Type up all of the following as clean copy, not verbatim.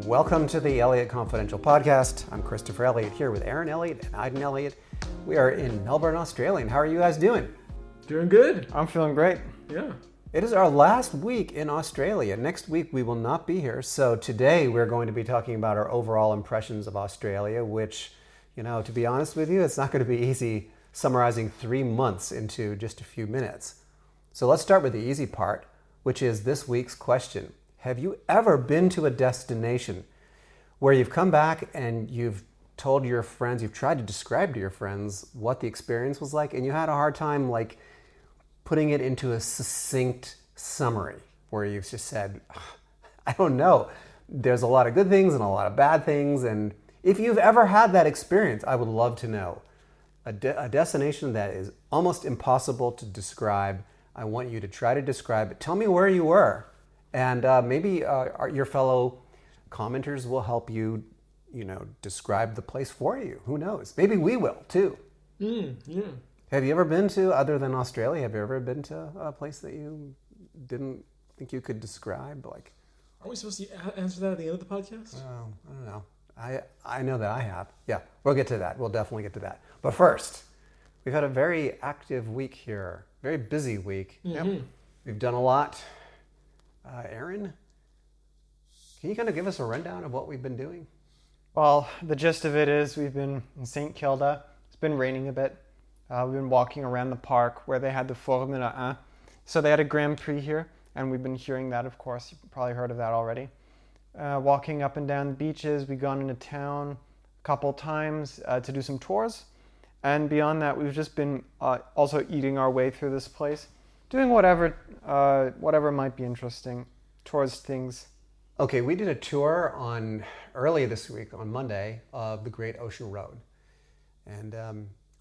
Welcome to the Elliott Confidential Podcast. I'm Christopher Elliott here with Aaron Elliott and Iden Elliott. We are in Melbourne, Australia. And how are you guys doing? Doing good. I'm feeling great. Yeah. It is our last week in Australia. Next week we will not be here. So today we're going to be talking about our overall impressions of Australia, which, to be honest with you, it's not going to be easy summarizing 3 months into just a few minutes. So let's start with the easy part, which is this week's question. Have you ever been to a destination where you've come back and you've told your friends, you've tried to describe to your friends what the experience was like, and you had a hard time putting it into a succinct summary where you've just said, I don't know, there's a lot of good things and a lot of bad things, and if you've ever had that experience, I would love to know. A destination that is almost impossible to describe, I want you to try to describe it. Tell me where you were. And maybe your fellow commenters will help you, describe the place for you. Who knows? Maybe we will too. Yeah. Have you ever been to, other than Australia, have you ever been to a place that you didn't think you could describe? Are we supposed to answer that at the end of the podcast? Oh, I don't know. I know that I have. Yeah, we'll get to that. We'll definitely get to that. But first, we've had a very active week here. Very busy week. Mm-hmm. Yep. We've done a lot. Aaron, can you kind of give us a rundown of what we've been doing? Well, the gist of it is we've been in St. Kilda. It's been raining a bit. We've been walking around the park where they had the Formula 1. So they had a Grand Prix here, and we've been hearing that, of course. You've probably heard of that already. Walking up and down the beaches. We've gone into town a couple times to do some tours. And beyond that, we've just been also eating our way through this place, doing whatever might be interesting towards things. Okay, we did a tour early this week on Monday of the Great Ocean Road, and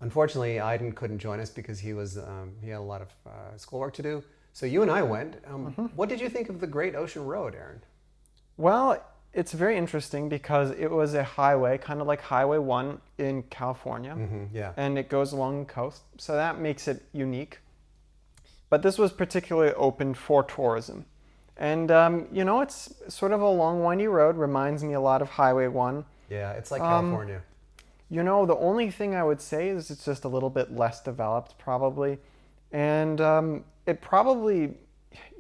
unfortunately, Iden couldn't join us because he had a lot of schoolwork to do. So you and I went. What did you think of the Great Ocean Road, Aaron? Well, it's very interesting because it was a highway, kind of like Highway 1 in California, Yeah, and it goes along the coast, so that makes it unique. But this was particularly open for tourism. And, it's sort of a long, windy road. Reminds me a lot of Highway 1. Yeah, it's like California. The only thing I would say is it's just a little bit less developed, probably. And you're probably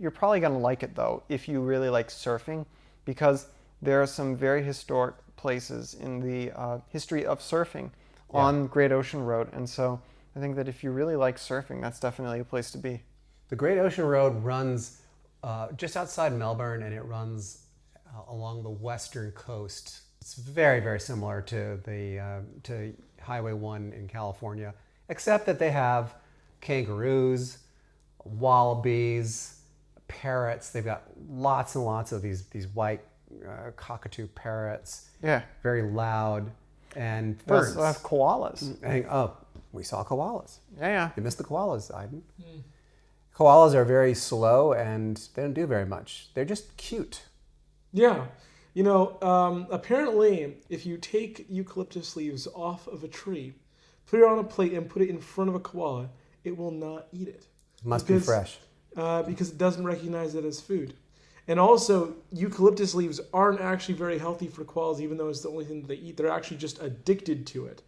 going to like it, though, if you really like surfing, because there are some very historic places in the history of surfing on Great Ocean Road. And so I think that if you really like surfing, that's definitely a place to be. The Great Ocean Road runs just outside Melbourne, and it runs along the western coast. It's very, very similar to Highway 1 in California, except that they have kangaroos, wallabies, parrots. They've got lots and lots of these white cockatoo parrots. Yeah. Very loud, and ferns. They have koalas. We saw koalas. Yeah. You missed the koalas, Iden. Koalas are very slow and they don't do very much. They're just cute. Yeah. Apparently, if you take eucalyptus leaves off of a tree, put it on a plate and put it in front of a koala, it will not eat it. Must be fresh. Because it doesn't recognize it as food. And also, eucalyptus leaves aren't actually very healthy for koalas, even though it's the only thing that they eat. They're actually just addicted to it.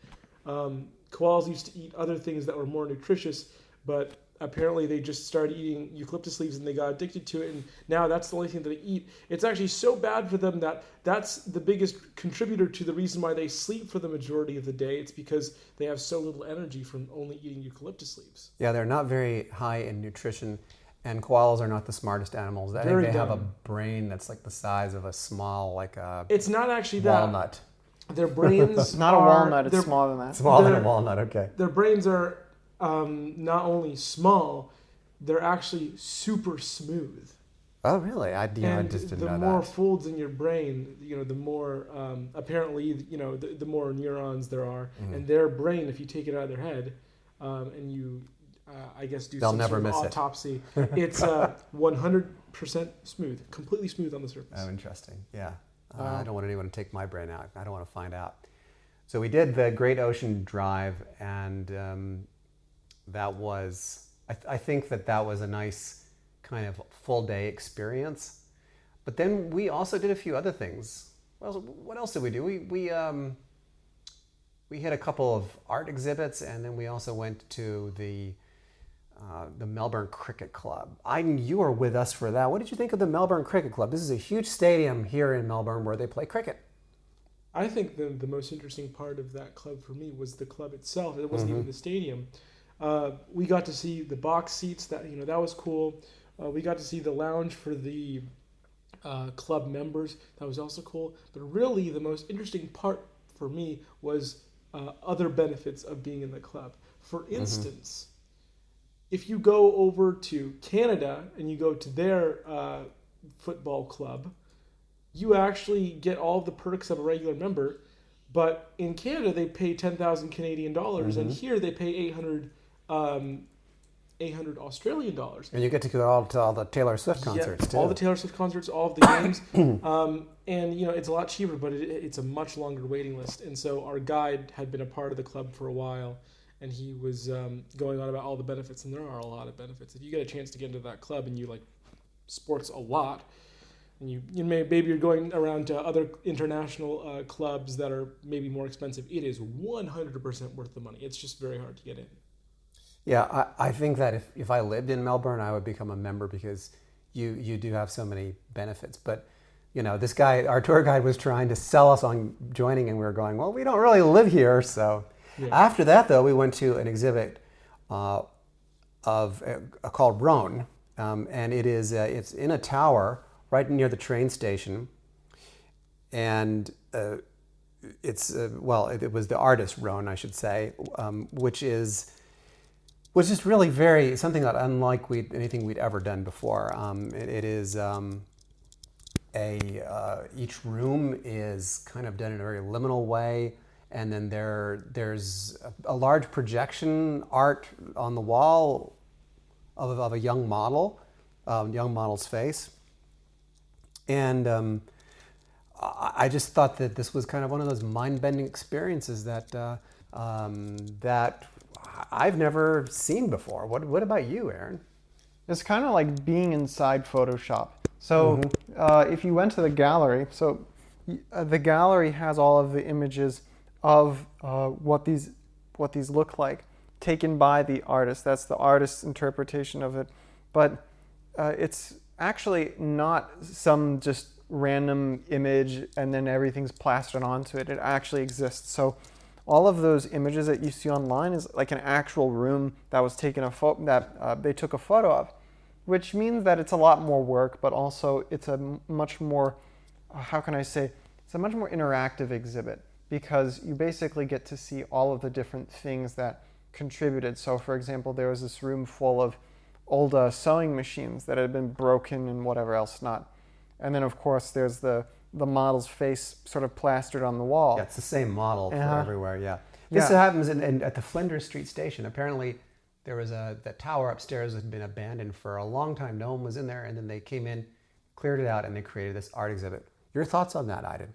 Koalas used to eat other things that were more nutritious, but apparently they just started eating eucalyptus leaves and they got addicted to it, and now that's the only thing that they eat. It's actually so bad for them that's the biggest contributor to the reason why they sleep for the majority of the day. It's because they have so little energy from only eating eucalyptus leaves. Yeah, they're not very high in nutrition, and koalas are not the smartest animals. I think they have a brain that's like the size of a small, it's not actually walnut. Their brains It's not a walnut, it's smaller than that. Smaller than a walnut, okay. Their brains are not only small, they're actually super smooth. Oh, really? I just didn't know that. The more folds in your brain, the more apparently, the more neurons there are. Mm-hmm. And their brain, if you take it out of their head, and you, I guess, do some sort of autopsy, it's 100% smooth, completely smooth on the surface. Oh, interesting. Yeah. I don't want anyone to take my brain out. I don't want to find out. So we did the Great Ocean Drive, and that was, I think that was a nice kind of full day experience. But then we also did a few other things. Well, what else did we do? We hit a couple of art exhibits, and then we also went to the Melbourne Cricket Club. Iden, you were with us for that. What did you think of the Melbourne Cricket Club? This is a huge stadium here in Melbourne where they play cricket. I think the most interesting part of that club for me was the club itself. It wasn't even the stadium. We got to see the box seats. That was cool. We got to see the lounge for the club members. That was also cool. But really, the most interesting part for me was other benefits of being in the club. For instance, if you go over to Canada and you go to their football club, you actually get all the perks of a regular member. But in Canada, they pay 10,000 Canadian dollars, and here they pay 800 Australian dollars. And you get to go to all the Taylor Swift concerts, too. All the Taylor Swift concerts, all of the games. And, it's a lot cheaper, but it's a much longer waiting list. And so our guide had been a part of the club for a while, and he was going on about all the benefits, and there are a lot of benefits. If you get a chance to get into that club and you like sports a lot, and maybe you're going around to other international clubs that are maybe more expensive, it is 100% worth the money. It's just very hard to get in. Yeah, I think that if I lived in Melbourne, I would become a member because you do have so many benefits. But, this guy, our tour guide, was trying to sell us on joining, and we were going, well, we don't really live here. So after that, though, we went to an exhibit called Rone, and it's in a tower right near the train station, and it was the artist Rone, I should say, which is really something that unlike anything we'd ever done before. It is each room is kind of done in a very liminal way, and then there's a large projection art on the wall of a young model's face, and I just thought that this was kind of one of those mind-bending experiences that I've never seen before. What about you, Aaron? It's kind of like being inside Photoshop. So if you went to the gallery, the gallery has all of the images of what these look like, taken by the artist. That's the artist's interpretation of it. But it's actually not some just random image and then everything's plastered onto it. It actually exists. So all of those images that you see online is like an actual room that was taken they took a photo of, which means that it's a lot more work, but also it's a much more, it's a much more interactive exhibit because you basically get to see all of the different things that contributed. So for example, there was this room full of old sewing machines that had been broken and whatever else not. And then of course there's the model's face sort of plastered on the wall. Yeah, it's the same model for everywhere, yeah. This happens at the Flinders Street station. Apparently there was that tower upstairs had been abandoned for a long time. No one was in there, and then they came in, cleared it out, and they created this art exhibit. Your thoughts on that, Iden?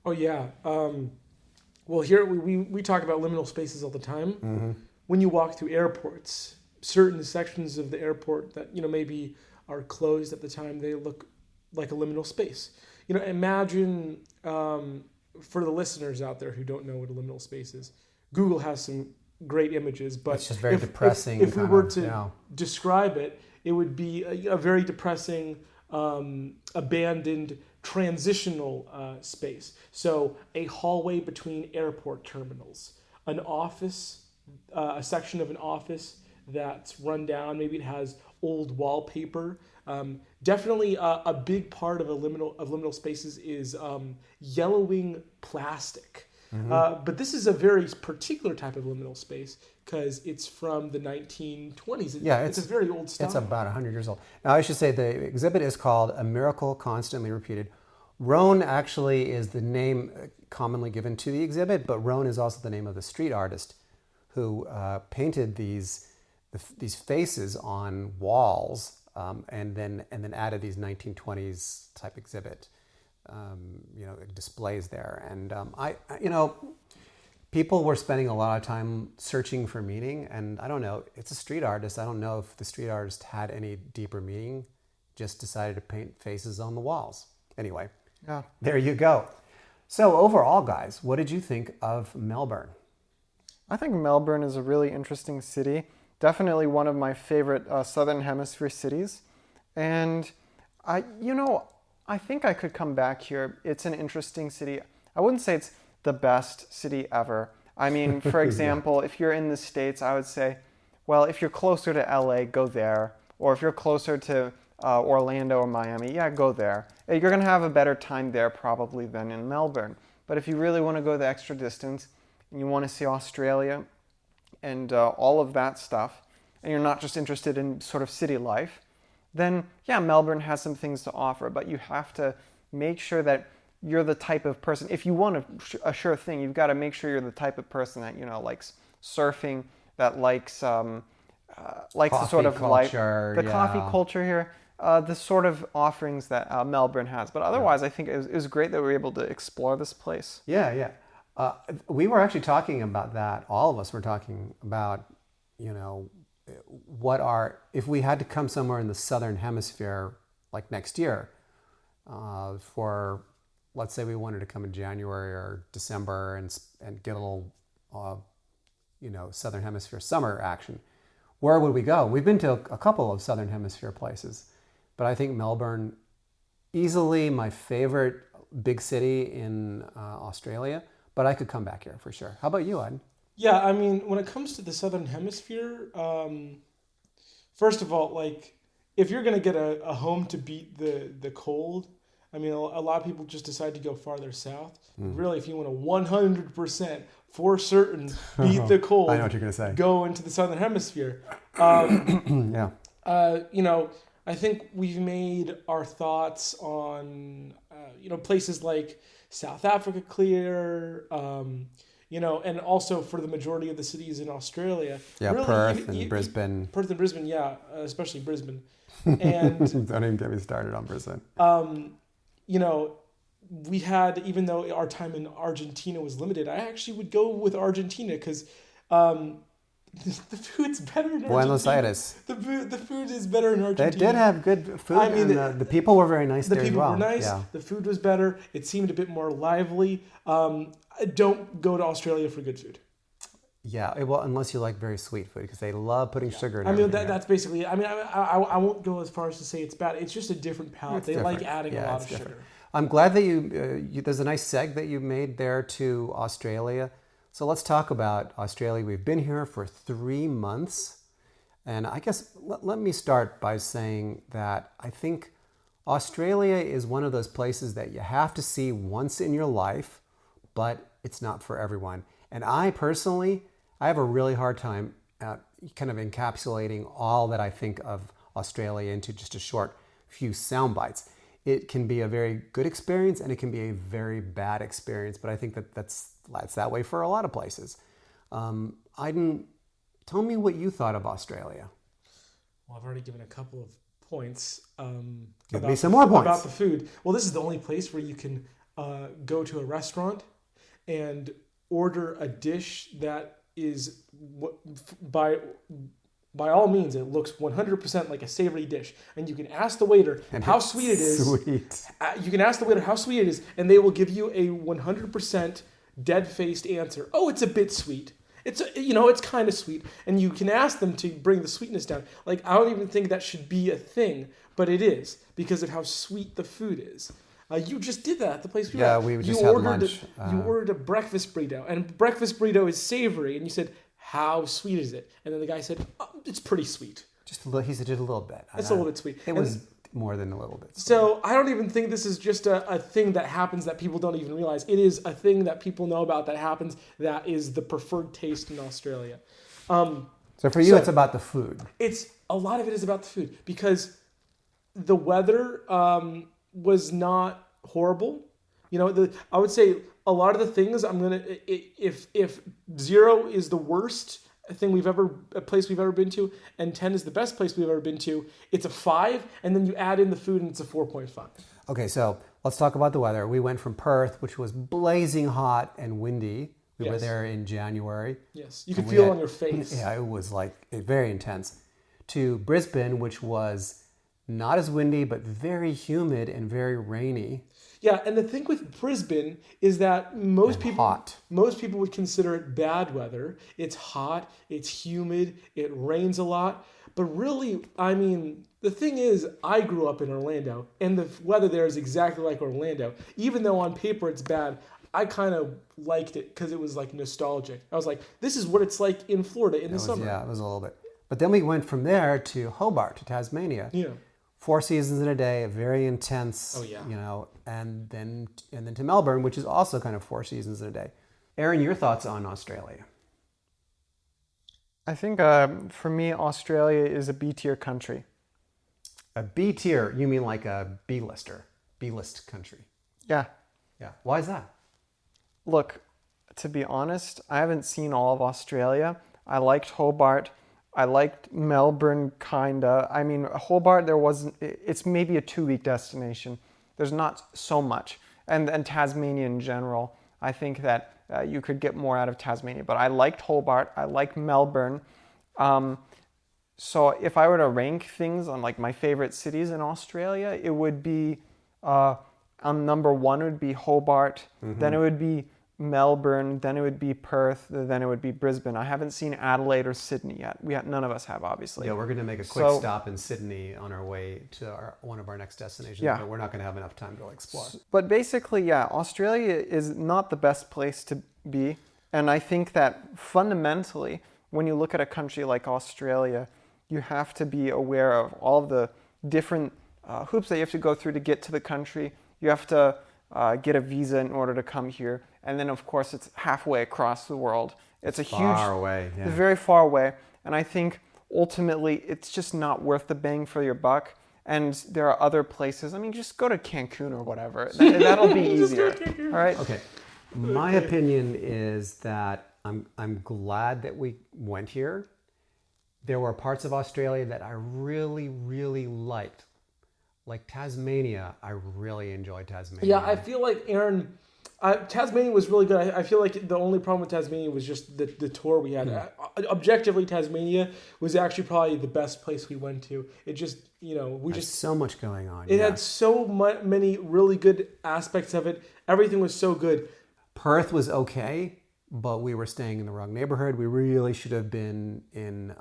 Oh, yeah. Well, here we talk about liminal spaces all the time. When you walk through airports, certain sections of the airport that maybe are closed at the time, they look like a liminal space. Imagine, for the listeners out there who don't know what a liminal space is, Google has some great images, but it's just very depressing. If we were to describe it, it would be a very depressing, abandoned, transitional space. So a hallway between airport terminals, an office, a section of an office that's run down. Maybe it has old wallpaper. Definitely a big part of liminal spaces is yellowing plastic. But this is a very particular type of liminal space because it's from the 1920s. It's a very old style. It's about 100 years old. Now, I should say the exhibit is called A Miracle Constantly Repeated. Rone actually is the name commonly given to the exhibit, but Rone is also the name of the street artist who painted these faces on walls and then added these 1920s type exhibit. Displays there, and people were spending a lot of time searching for meaning, and I don't know, it's a street artist. I don't know if the street artist had any deeper meaning, just decided to paint faces on the walls. Anyway, there you go. So overall, guys, what did you think of Melbourne? I think Melbourne is a really interesting city. Definitely one of my favorite Southern Hemisphere cities. And I think I could come back here. It's an interesting city. I wouldn't say it's the best city ever. I mean, for example, if you're in the States, I would say, well, if you're closer to LA, go there. Or if you're closer to Orlando or Miami, yeah, go there. You're going to have a better time there probably than in Melbourne. But if you really want to go the extra distance and you want to see Australia and all of that stuff, and you're not just interested in sort of city life, then yeah, Melbourne has some things to offer, but you have to make sure that you're the type of person, if you want a sure thing, you've got to make sure you're the type of person that, likes surfing, that likes the sort of culture, the coffee culture here, the sort of offerings that Melbourne has. But otherwise, I think it was great that we were able to explore this place. Yeah, yeah. We were actually talking about that. All of us were talking about, if we had to come somewhere in the Southern Hemisphere, like next year, for, let's say we wanted to come in January or December and get a little, Southern Hemisphere summer action, where would we go? We've been to a couple of Southern Hemisphere places, but I think Melbourne, easily my favorite big city in Australia, but I could come back here for sure. How about you, Iden? Yeah, I mean, when it comes to the Southern Hemisphere, first of all, like, if you're going to get a home to beat the cold, I mean, a lot of people just decide to go farther south. Really, if you want to 100% for certain beat the cold, I know what you're going to say. Go into the Southern Hemisphere. Yeah. I think we've made our thoughts on, places like South Africa clear, and also for the majority of the cities in Australia. Yeah, really, Perth and Brisbane. Perth and Brisbane, yeah, especially Brisbane. And don't even get me started on Brisbane. We had, even though our time in Argentina was limited, I actually would go with Argentina because the food's better in Argentina. Buenos Aires. The food is better in Argentina. They did have good food. I mean, the people were very nice there as well. The people were nice. Yeah. The food was better. It seemed a bit more lively. Don't go to Australia for good food. Yeah, well, unless you like very sweet food, because they love putting sugar in it. I mean, that's basically. I mean, I won't go as far as to say it's bad. It's just a different palate. They like adding a lot of sugar. I'm glad that you there's a nice seg that you made there to Australia. So let's talk about Australia. We've been here for 3 months. And I guess let me start by saying that I think Australia is one of those places that you have to see once in your life, but it's not for everyone. And I personally, I have a really hard time kind of encapsulating all that I think of Australia into just a short few sound bites. It can be a very good experience and it can be a very bad experience, but I think that's that way for a lot of places. Iden, tell me what you thought of Australia. Well, I've already given a couple of points. Give me some more points. About the food. Well, this is the only place where you can go to a restaurant and order a dish that is, by all means, it looks 100% like a savory dish. And you can ask the waiter how sweet it is. You can ask the waiter how sweet it is, and they will give you a 100% dead-faced answer. Oh, it's a bit sweet. It's kind of sweet. And you can ask them to bring the sweetness down. Like, I don't even think that should be a thing, but it is because of how sweet the food is. You just did that at the place we were at. Yeah, we just had lunch. You ordered a breakfast burrito, and breakfast burrito is savory, and you said, how sweet is it? And then the guy said, oh, it's pretty sweet. Just a little, he said just a little bit. It's a little bit sweet. It was more than a little bit sweet. So I don't even think this is just a thing that happens that people don't even realize. It is a thing that people know about that happens that is the preferred taste in Australia. So for you, it's about the food. A lot of it is about the food because the weather was not horrible. I would say a lot of the things if 0 is the worst place we've ever been to, and 10 is the best place we've ever been to, it's a 5, and then you add in the food and it's a 4.5. Okay, so let's talk about the weather. We went from Perth, which was blazing hot and windy. We were there in January. Yes, you could feel it on your face. Yeah, it was like very intense. To Brisbane, which was not as windy, but very humid and very rainy. Yeah, and the thing with Brisbane is that most And hot. people would consider it bad weather. It's hot, it's humid, it rains a lot. But really, I mean, the thing is, I grew up in Orlando, and the weather there is exactly like Orlando. Even though on paper it's bad, I kind of liked it because it was like nostalgic. I was like, this is what it's like in Florida in the summer. Yeah, it was a little bit. But then we went from there to Hobart, to Tasmania. Yeah. 4 seasons in a day, very intense. Oh, yeah. You know, and then to Melbourne, which is also kind of 4 seasons in a day. Aaron, your thoughts on Australia? I think for me, Australia is a B-tier country. A B tier? You mean like a B-lister, B-list country? Yeah. Yeah. Why is that? Look, to be honest, I haven't seen all of Australia. I liked Hobart. I liked Melbourne, kinda. I mean, Hobart, it's maybe a 2-week destination. There's not so much. And Tasmania in general, I think that you could get more out of Tasmania. But I liked Hobart. I liked Melbourne. So if I were to rank things on like my favorite cities in Australia, it would be, on number 1 would be Hobart. Then it would be Melbourne, then it would be Perth, then it would be Brisbane. I haven't seen Adelaide or Sydney yet. None of us have, obviously. Yeah, we're going to make a quick stop in Sydney on our way to one of our next destinations, but we're not going to have enough time to explore. But basically, yeah, Australia is not the best place to be. And I think that fundamentally, when you look at a country like Australia, you have to be aware of all the different hoops that you have to go through to get to the country. You have to get a visa in order to come here. And then, of course, it's halfway across the world. It's a huge... Far away, yeah. It's very far away. And I think, ultimately, it's just not worth the bang for your buck. And there are other places. I mean, just go to Cancun or whatever. That'll be easier. All right? Okay. My opinion is that I'm glad that we went here. There were parts of Australia that I really, really liked. Like Tasmania, I really enjoyed Tasmania. Yeah, I feel like, Aaron, Tasmania was really good. I feel like the only problem with Tasmania was just the tour we had. Objectively, Tasmania was actually probably the best place we went to. It just, There's so much going on. It had so many really good aspects of it. Everything was so good. Perth was okay, but we were staying in the wrong neighborhood. We really should have been in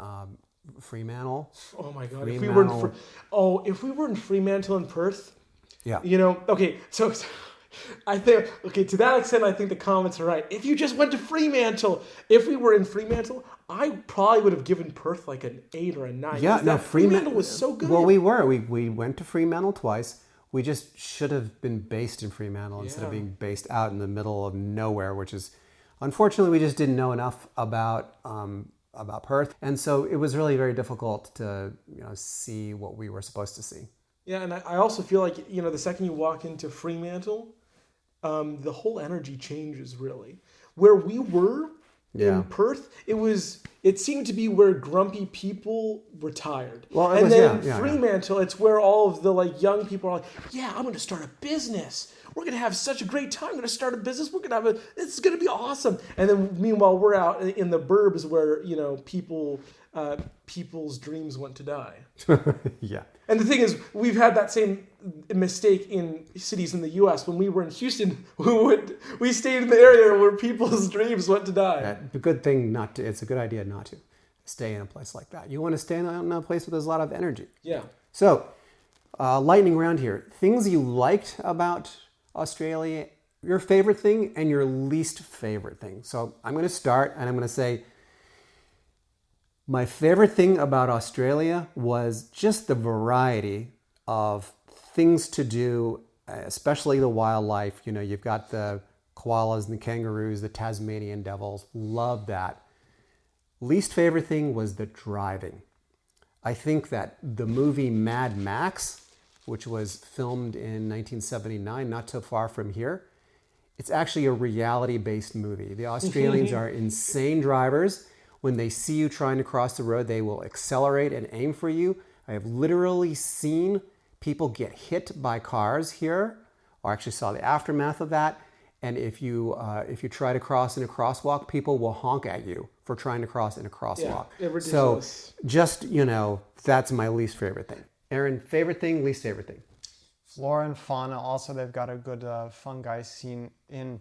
Fremantle. Oh my God! Fremantle. If we were in Fremantle and Perth, yeah. Okay, so I think to that extent, I think the comments are right. If you just went to Fremantle, if we were in Fremantle, I probably would have given Perth like an 8 or a 9. Yeah, no, Fremantle was so good. Well, we went to Fremantle twice. We just should have been based in Fremantle instead of being based out in the middle of nowhere, which is, unfortunately, we just didn't know enough about Perth, and so it was really very difficult to see what we were supposed to see. Yeah, and I also feel like the second you walk into Fremantle, the whole energy changes really. Where we were in Perth, it seemed to be where grumpy people retired. Well, Fremantle, it's where all of the young people are like, yeah, I'm going to start a business. We're going to have such a great time. I'm going to start a business. We're going to it's going to be awesome. And then meanwhile, we're out in the burbs where, people's dreams went to die. Yeah. And the thing is, we've had that same mistake in cities in the U.S. When we were in Houston, we stayed in the area where people's dreams went to die. It's a good idea not to stay in a place like that. You want to stay in a place where there's a lot of energy. Yeah. So, lightning round here. Things you liked about Australia, your favorite thing and your least favorite thing. So I'm going to start and I'm going to say my favorite thing about Australia was just the variety of things to do, especially the wildlife. You've got the koalas and the kangaroos, the Tasmanian devils. Love that. Least favorite thing was the driving. I think that the movie Mad Max, which was filmed in 1979, not so far from here, it's actually a reality-based movie. The Australians are insane drivers. When they see you trying to cross the road, they will accelerate and aim for you. I have literally seen people get hit by cars here, or actually saw the aftermath of that. And if you try to cross in a crosswalk, people will honk at you for trying to cross in a crosswalk. Yeah, ridiculous. So just, that's my least favorite thing. Aaron, favorite thing, least favorite thing? Flora and fauna. Also, they've got a good fungi scene in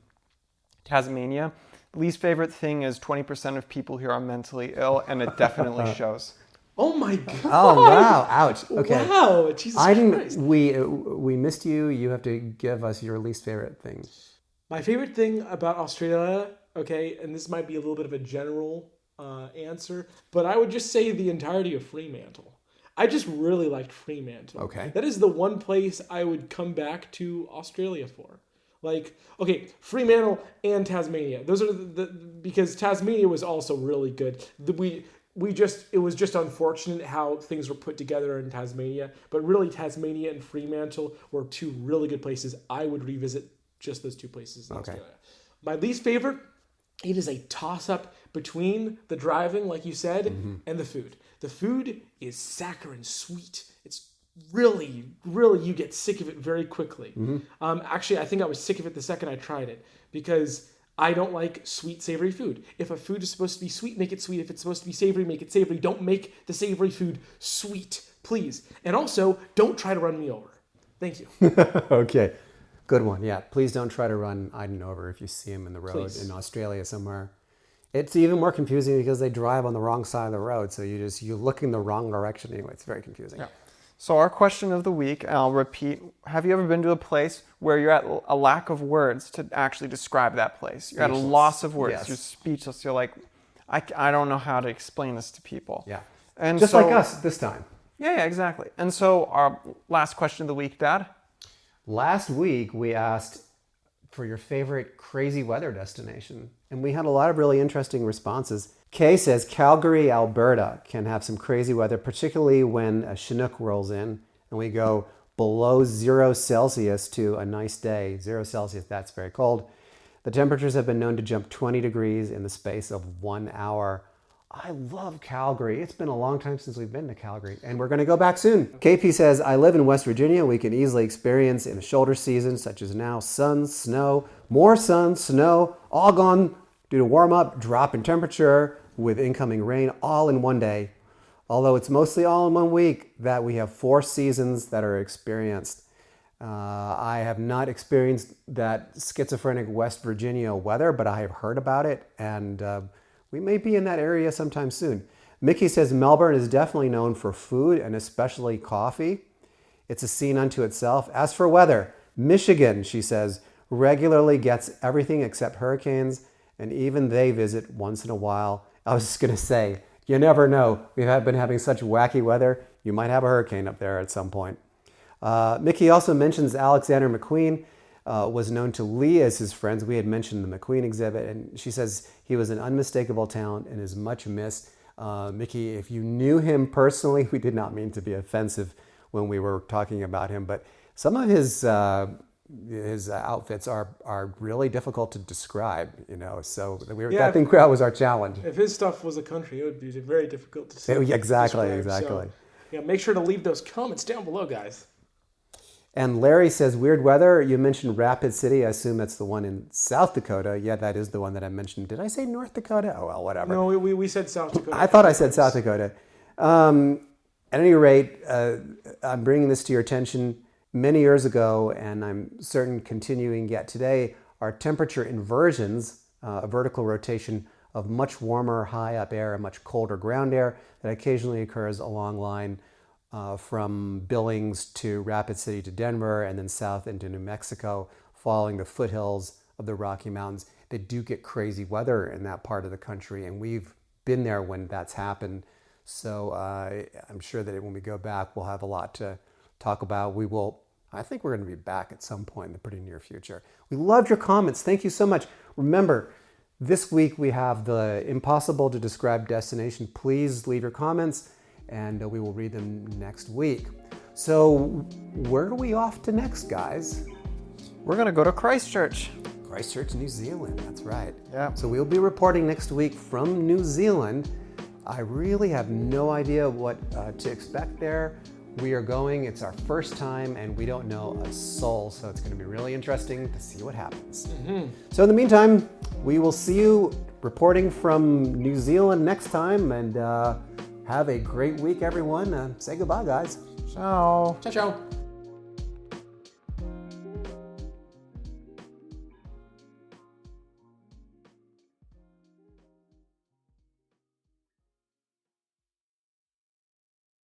Tasmania. Least favorite thing is 20% of people here are mentally ill, and it definitely shows. Oh my God. Oh, wow. Ouch. Okay. Wow. Jesus Christ. We missed you. You have to give us your least favorite thing. My favorite thing about Australia, okay, and this might be a little bit of a general answer, but I would just say the entirety of Fremantle. I just really liked Fremantle. Okay. That is the one place I would come back to Australia for. Like, okay, Fremantle and Tasmania. Those are because Tasmania was also really good. It was just unfortunate how things were put together in Tasmania, but really Tasmania and Fremantle were two really good places. I would revisit just those two places in Australia. My least favorite, it is a toss-up between the driving, like you said, and the food. The food is saccharine sweet. It's really, really, you get sick of it very quickly. Actually, I think I was sick of it the second I tried it because I don't like sweet, savory food. If a food is supposed to be sweet, make it sweet. If it's supposed to be savory, make it savory. Don't make the savory food sweet, please. And also, don't try to run me over. Thank you. Okay. Good one. Yeah. Please don't try to run Iden over if you see him in the road in Australia somewhere. It's even more confusing because they drive on the wrong side of the road. So you look in the wrong direction anyway. It's very confusing. Yeah. So our question of the week, and I'll repeat, have you ever been to a place where you're at a lack of words to actually describe that place? You're at a loss of words. Yes. You're speechless. You're like, I don't know how to explain this to people. Yeah. And just like us this time. Yeah, exactly. And so our last question of the week, Dad. Last week, we asked for your favorite crazy weather destination, and we had a lot of really interesting responses. Kay says Calgary, Alberta can have some crazy weather, particularly when a Chinook rolls in and we go below 0 Celsius to a nice day. 0 Celsius, that's very cold. The temperatures have been known to jump 20 degrees in the space of 1 hour. I love Calgary. It's been a long time since we've been to Calgary, and we're going to go back soon. KP says, I live in West Virginia. We can easily experience in the shoulder season, such as now, sun, snow, more sun, snow, all gone due to warm up, drop in temperature with incoming rain, all in one day. Although it's mostly all in 1 week that we have 4 seasons that are experienced. I have not experienced that schizophrenic West Virginia weather, but I have heard about it, and we may be in that area sometime soon. Mickey says Melbourne is definitely known for food and especially coffee. It's a scene unto itself. As for weather, Michigan, she says, regularly gets everything except hurricanes, and even they visit once in a while. I was just going to say, you never know. We've been having such wacky weather. You might have a hurricane up there at some point. Mickey also mentions Alexander McQueen was known to Lee as his friends. We had mentioned the McQueen exhibit, and she says he was an unmistakable talent and is much missed. Mickey, if you knew him personally, we did not mean to be offensive when we were talking about him, but some of his outfits are really difficult to describe, so I think that was our challenge. If his stuff was a country, it would be very difficult to say. Exactly. So, make sure to leave those comments down below, guys. And Larry says, weird weather. You mentioned Rapid City. I assume that's the one in South Dakota. Yeah, that is the one that I mentioned. Did I say North Dakota? Oh, well, whatever. No, we said South Dakota. I thought I said South Dakota. At any rate, I'm bringing this to your attention. Many years ago, and I'm certain continuing yet today, are temperature inversions, a vertical rotation of much warmer high-up air and much colder ground air that occasionally occurs along line from Billings to Rapid City to Denver and then south into New Mexico, following the foothills of the Rocky Mountains. They do get crazy weather in that part of the country, and we've been there when that's happened. So I'm sure that when we go back, we'll have a lot to talk about. I think we're going to be back at some point in the pretty near future. We loved your comments. Thank you so much. Remember, this week we have the impossible to describe destination. Please leave your comments, and we will read them next week. So where are we off to next, guys? We're going to go to Christchurch. Christchurch, New Zealand. That's right. Yeah. So we'll be reporting next week from New Zealand. I really have no idea what to expect there. We are going, it's our first time, and we don't know a soul, so it's going to be really interesting to see what happens. So in the meantime, we will see you reporting from New Zealand next time, and have a great week, everyone. Say goodbye, guys. Ciao. Ciao, ciao.